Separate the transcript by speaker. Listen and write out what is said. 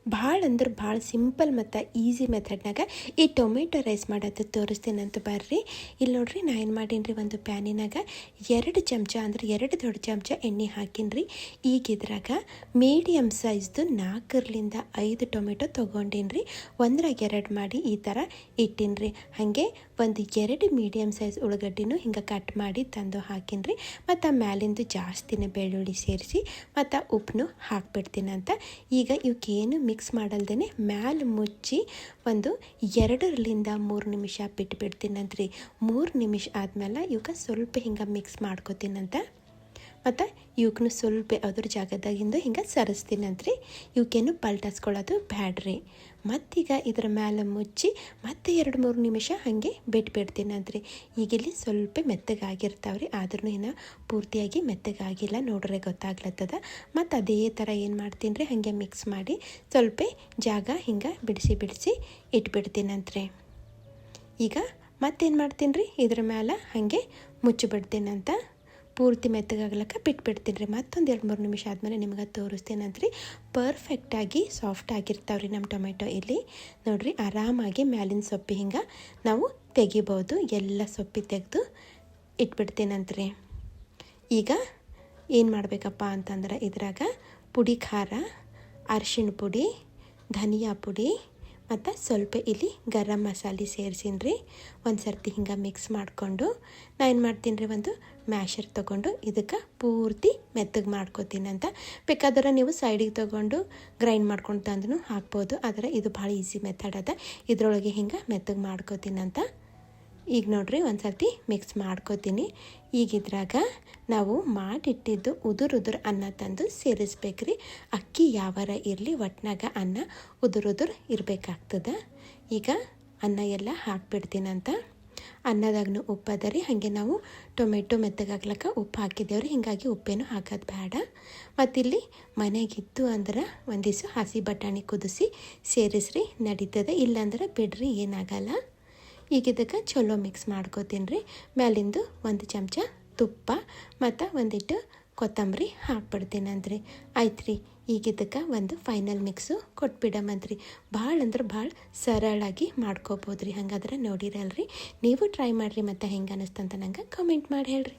Speaker 1: ಭಾಳ ಅಂದ್ರೆ ಭಾಳ ಸಿಂಪಲ್ ಮತ್ತು ಈಸಿ ಮೆಥಡ್ನಾಗ ಈ ಟೊಮೆಟೊ ರೈಸ್ ಮಾಡೋದು ತೋರಿಸ್ತೇನಂತ ಬರ್ರಿ. ಇಲ್ಲಿ ನೋಡ್ರಿ ನಾ ಏನು ಮಾಡೀನಿ ರೀ, ಒಂದು ಪ್ಯಾನಿನಾಗ 2 ಚಮಚ ಅಂದ್ರೆ 2 ದೊಡ್ಡ ಚಮಚ ಎಣ್ಣೆ ಹಾಕೀನಿ ರೀ. ಈಗ ಇದ್ರಾಗ ಮೀಡಿಯಮ್ ಸೈಜ್ದು 4-5 ಟೊಮೆಟೊ ತೊಗೊಂಡೀನಿ ರೀ. ಒಂದ್ರಾಗ 2 ಮಾಡಿ ಈ ಥರ ಇಟ್ಟೀನಿ ರೀ. ಹಾಗೆ ಒಂದು 2 ಮೀಡಿಯಮ್ ಸೈಜ್ ಉಳ್ಳಾಗಡ್ಡಿನೂ ಹಿಂಗೆ ಕಟ್ ಮಾಡಿ ತಂದು ಹಾಕೀನಿ ರೀ. ಮತ್ತು ಮ್ಯಾಲಿಂದು ಜಾಸ್ತಿನೇ ಬೆಳ್ಳುಳ್ಳಿ ಸೇರಿಸಿ ಮತ್ತು ಉಪ್ಪನ್ನು ಹಾಕ್ಬಿಡ್ತೀನಂತ. ಈಗ ಇವಕ್ಕೇನು ಮಿಕ್ಸ್ ಮಾಡಲ್ದೇ ಮ್ಯಾಲೆ ಮುಚ್ಚಿ ಒಂದು 2-3 ನಿಮಿಷ ಬಿಟ್ಬಿಡ್ತೀನಂತ್ರಿ. 3 ನಿಮಿಷ ಆದಮೇಲೆ ಇವಕ್ಕೆ ಸ್ವಲ್ಪ ಹಿಂಗೆ ಮಿಕ್ಸ್ ಮಾಡ್ಕೋತೀನಂತ. ಮತ್ತು ಇವಕ್ಕೂ ಸ್ವಲ್ಪ ಅದ್ರ ಜಾಗದಾಗಿಂದು ಹಿಂಗೆ ಸರಿಸ್ತೀನಂತ್ರಿ. ಇವಕ್ಕೇನು ಪಲ್ಟಾಸ್ಕೊಳ್ಳೋದು ಬ್ಯಾಡ್ರಿ. ಮತ್ತೀಗ ಇದ್ರ ಮೇಲೆ ಮುಚ್ಚಿ ಮತ್ತೆ 2-3 ನಿಮಿಷ ಹಾಗೆ ಬಿಟ್ಬಿಡ್ತೀನಂತ್ರಿ. ಈಗಿಲ್ಲಿ ಸ್ವಲ್ಪ ಮೆತ್ತಗಾಗಿರ್ತಾವ್ರಿ, ಆದ್ರೂ ಇನ್ನು ಪೂರ್ತಿಯಾಗಿ ಮೆತ್ತಗಾಗಿಲ್ಲ ನೋಡ್ರೆ ಗೊತ್ತಾಗ್ಲತ್ತದ. ಮತ್ತು ಅದೇ ಥರ ಏನು ಮಾಡ್ತೀನಿ ರೀ, ಹಾಗೆ ಮಿಕ್ಸ್ ಮಾಡಿ ಸ್ವಲ್ಪ ಜಾಗ ಹಿಂಗೆ ಬಿಡಿಸಿ ಇಟ್ಬಿಡ್ತೀನಂತ್ರಿ. ಈಗ ಮತ್ತೇನು ಮಾಡ್ತೀನಿ ರೀ, ಇದ್ರ ಮೇಲೆ ಹಾಗೆ ಮುಚ್ಚಿಬಿಡ್ತೀನಂತ. ಪೂರ್ತಿ ಮೆತ್ತಗಾಗ್ಲಕ್ಕ ಬಿಟ್ಬಿಡ್ತೀನಿ ರೀ. ಮತ್ತೊಂದು 2-3 ನಿಮಿಷ ಆದಮೇಲೆ ನಿಮ್ಗೆ ತೋರಿಸ್ತೇನಂತ್ರಿ. ಪರ್ಫೆಕ್ಟಾಗಿ ಸಾಫ್ಟ್ ಆಗಿರ್ತಾವ್ರಿ ನಮ್ಮ ಟೊಮೆಟೊ. ಇಲ್ಲಿ ನೋಡಿರಿ ಆರಾಮಾಗಿ ಮ್ಯಾಲಿನ ಸೊಪ್ಪಿ ಹಿಂಗೆ ನಾವು ತೆಗಿಬೋದು. ಎಲ್ಲ ಸೊಪ್ಪಿ ತೆಗೆದು ಇಟ್ಬಿಡ್ತೇನಂತ್ರಿ. ಈಗ ಏನು ಮಾಡಬೇಕಪ್ಪ ಅಂತಂದ್ರೆ ಇದ್ರಾಗ ಪುಡಿ ಖಾರ, ಅರಿಶಿಣ ಪುಡಿ, ಧನಿಯಾ ಪುಡಿ ಮತ್ತು ಸ್ವಲ್ಪ ಇಲ್ಲಿ ಗರಂ ಮಸಾಲೆ ಸೇರಿಸೀನಿ ರೀ. ಒಂದು ಸರ್ತಿ ಹಿಂಗೆ ಮಿಕ್ಸ್ ಮಾಡಿಕೊಂಡು ನಾನು ಏನು ಮಾಡ್ತೀನಿ ರೀ, ಒಂದು ಮ್ಯಾಶರ್ ತೊಗೊಂಡು ಇದಕ್ಕೆ ಪೂರ್ತಿ ಮೆತ್ತಗೆ ಮಾಡ್ಕೋತೀನಂತ. ಬೇಕಾದ್ರೆ ನೀವು ಸೈಡಿಗೆ ತೊಗೊಂಡು ಗ್ರೈಂಡ್ ಮಾಡ್ಕೊಂಡು ತಂದು ಹಾಕ್ಬೋದು. ಆದರೆ ಇದು ಭಾಳ ಈಸಿ ಮೆಥಡ್ ಅದ. ಇದರೊಳಗೆ ಹಿಂಗೆ ಮೆತ್ತಗೆ ಮಾಡ್ಕೋತೀನಂತ. ಈಗ ನೋಡ್ರಿ ಒಂದು ಸರ್ತಿ ಮಿಕ್ಸ್ ಮಾಡ್ಕೋತೀನಿ. ಈಗ ಇದ್ರಾಗ ನಾವು ಮಾಡಿಟ್ಟಿದ್ದು ಉದುರು ಅನ್ನ ತಂದು ಸೇರಿಸ್ಬೇಕ್ರಿ. ಅಕ್ಕಿ ಯಾವಾರ ಇರಲಿ ಒಟ್ನಾಗ ಅನ್ನ ಉದುರು ಇರಬೇಕಾಗ್ತದೆ. ಈಗ ಅನ್ನ ಎಲ್ಲ ಹಾಕ್ಬಿಡ್ತೀನಂತ. ಅನ್ನದಾಗೂ ಉಪ್ಪು ಅದ ರೀ. ಹಾಗೆ ನಾವು ಟೊಮೆಟೊ ಮೆತ್ತಗಾಗ್ಲಕ್ಕ ಉಪ್ಪು ಹಾಕಿದ್ದೇವ್ರಿ, ಹೀಗಾಗಿ ಉಪ್ಪೇನು ಹಾಕೋದು ಬೇಡ. ಮತ್ತಿಲ್ಲಿ ಮನೆಗಿತ್ತು ಅಂದ್ರೆ ಒಂದಿವ್ಸ ಹಸಿ ಬಟಾಣಿ ಕುದಿಸಿ ಸೇರಿಸ್ರಿ ನಡೀತದೆ, ಇಲ್ಲಾಂದ್ರೆ ಬಿಡ್ರಿ ಏನಾಗಲ್ಲ. ಈಗ ಇದಕ್ಕೆ ಚಲೋ ಮಿಕ್ಸ್ ಮಾಡ್ಕೋತೀನಿ ರೀ. ಮ್ಯಾಲಿಂದು 1 ಚಮಚ ತುಪ್ಪ ಮತ್ತು ಒಂದಿಟ್ಟು ಕೊತ್ತಂಬರಿ ಹಾಕ್ಬಿಡ್ತೀನಂತ್ರಿ. ಆಯ್ತು ರೀ. ಈಗ ಇದಕ್ಕೆ ಒಂದು ಫೈನಲ್ ಮಿಕ್ಸು ಕೊಟ್ಬಿಡಮಂತ್ರಿ. ಭಾಳ ಅಂದ್ರೆ ಭಾಳ ಸರಳಾಗಿ ಮಾಡ್ಕೋಬೋದು ರೀ. ಹಾಗಾದ್ರೆ ನೋಡಿರಲ್ರಿ, ನೀವು ಟ್ರೈ ಮಾಡಿರಿ ಮತ್ತು ಹೆಂಗೆ ಅನ್ನಿಸ್ತಂತ ನಂಗೆ ಕಮೆಂಟ್ ಮಾಡಿ ಹೇಳ್ರಿ.